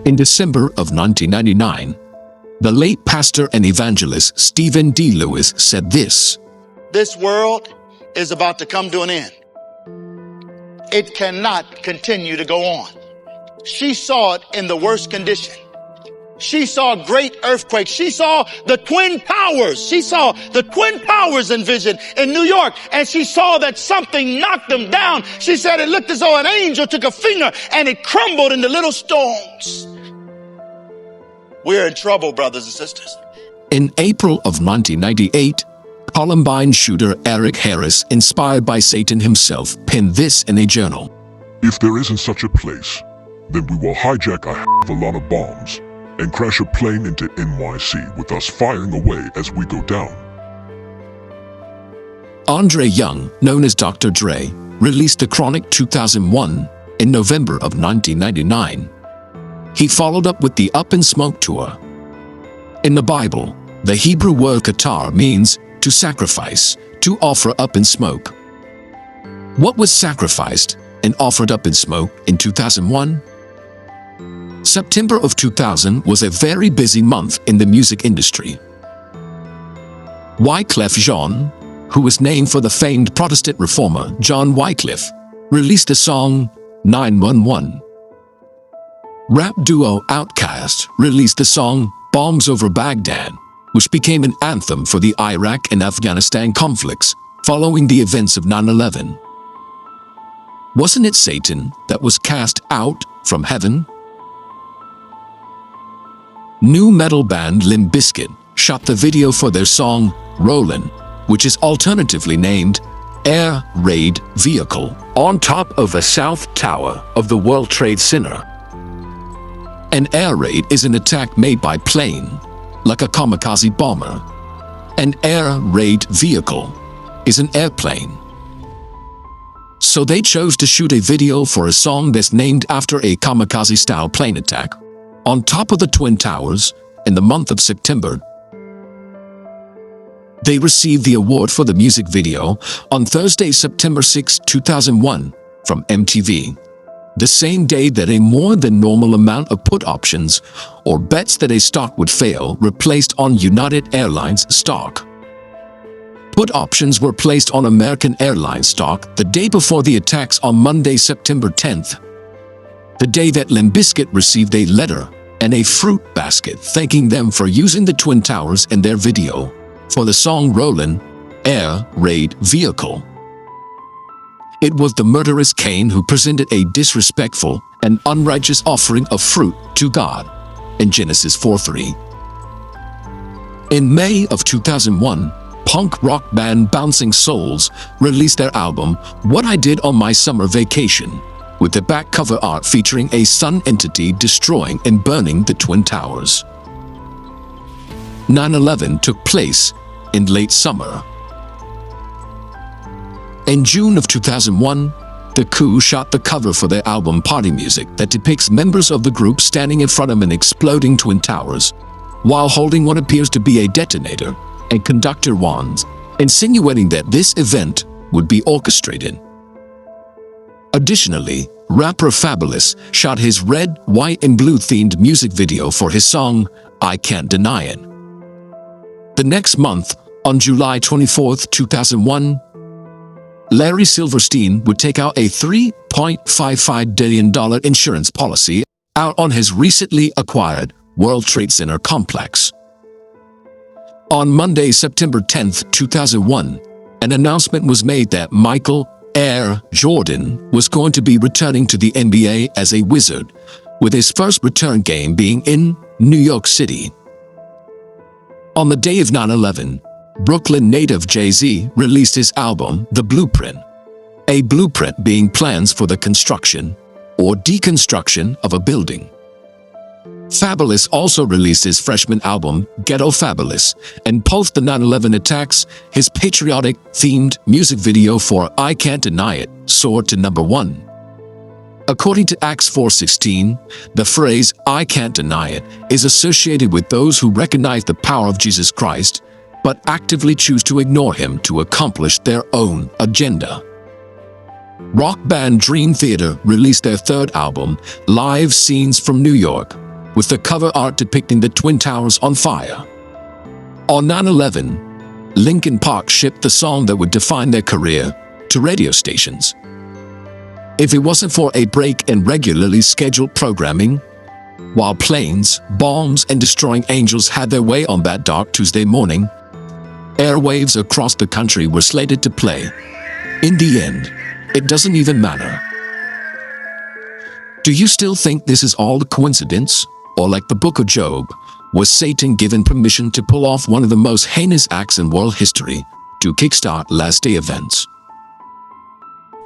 In December of 1999, the late pastor and evangelist Stephen D. Lewis said this: "This world is about to come to an end. It cannot continue to go on." She saw it in the worst condition. She saw great earthquakes. She saw the Twin Towers. She saw the Twin Towers in vision in New York, and she saw that something knocked them down. She said it looked as though an angel took a finger and it crumbled into little stones. We're in trouble, brothers and sisters. In April of 1998, Columbine shooter Eric Harris, inspired by Satan himself, penned this in a journal: "If there isn't such a place, then we will hijack a lot of bombs and crash a plane into NYC with us firing away as we go down." Andre Young, known as Dr. Dre, released The Chronic 2001 in November of 1999. He followed up with the Up in Smoke tour. In the Bible, the Hebrew word qatar means to sacrifice, to offer up in smoke. What was sacrificed and offered up in smoke in 2001? September of 2000 was a very busy month in the music industry. Wyclef Jean, who was named for the famed Protestant reformer John Wycliffe, released the song 911. Rap duo Outkast released the song Bombs Over Baghdad, which became an anthem for the Iraq and Afghanistan conflicts following the events of 9/11. Wasn't it Satan that was cast out from heaven? New metal band Limp Bizkit shot the video for their song Rollin', which is alternatively named Air Raid Vehicle, on top of a South Tower of the World Trade Center. An air raid is an attack made by plane, like a kamikaze bomber. An air raid vehicle is an airplane. So they chose to shoot a video for a song that's named after a kamikaze-style plane attack on top of the Twin Towers in the month of September. They received the award for the music video on Thursday, September 6, 2001, from MTV, the same day that a more than normal amount of put options, or bets that a stock would fail, were placed on United Airlines stock. Put options were placed on American Airlines stock the day before the attacks on Monday, September 10th. The day that Limp Bizkit received a letter and a fruit basket thanking them for using the Twin Towers in their video for the song Rollin', Air Raid Vehicle. It was the murderous Cain who presented a disrespectful and unrighteous offering of fruit to God in Genesis 4:3. In May of 2001, punk rock band Bouncing Souls released their album What I Did on My Summer Vacation, with the back cover art featuring a sun entity destroying and burning the Twin Towers. 9/11 took place in late summer. In June of 2001, The Coup shot the cover for their album Party Music that depicts members of the group standing in front of an exploding Twin Towers while holding what appears to be a detonator and conductor wands, insinuating that this event would be orchestrated. Additionally, rapper Fabulous shot his red, white, and blue-themed music video for his song I Can't Deny It. The next month, on July 24, 2001, Larry Silverstein would take out a $3.55 billion insurance policy out on his recently acquired World Trade Center complex. On Monday, September 10, 2001, an announcement was made that Michael Air Jordan was going to be returning to the NBA as a Wizard, with his first return game being in New York City. On the day of 9/11, Brooklyn native Jay-Z released his album The Blueprint, a blueprint being plans for the construction or deconstruction of a building. Fabulous also released his freshman album Ghetto Fabulous, and post the 9/11 attacks, his patriotic-themed music video for I Can't Deny It soared to #1. According to Acts 4:16, the phrase I can't deny it is associated with those who recognize the power of Jesus Christ but actively choose to ignore him to accomplish their own agenda. Rock band Dream Theater released their third album, Live Scenes from New York, with the cover art depicting the Twin Towers on fire. On 9/11, Linkin Park shipped the song that would define their career to radio stations. If it wasn't for a break in regularly scheduled programming, while planes, bombs, and destroying angels had their way on that dark Tuesday morning, airwaves across the country were slated to play. In the end, it doesn't even matter. Do you still think this is all a coincidence? Or like the Book of Job, was Satan given permission to pull off one of the most heinous acts in world history to kickstart last-day events?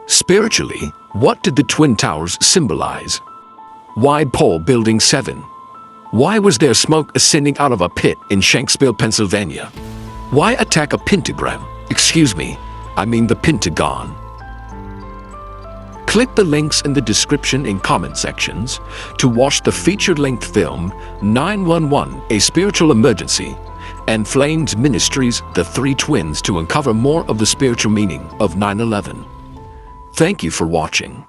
Spiritually, what did the Twin Towers symbolize? Why Pole Building 7? Why was there smoke ascending out of a pit in Shanksville, Pennsylvania? Why attack a pentagram? Excuse me, I mean the Pentagon. Click the links in the description and comment sections to watch the feature-length film 911, A Spiritual Emergency, and Flames Ministries, The Three Twins to uncover more of the spiritual meaning of 9/11. Thank you for watching.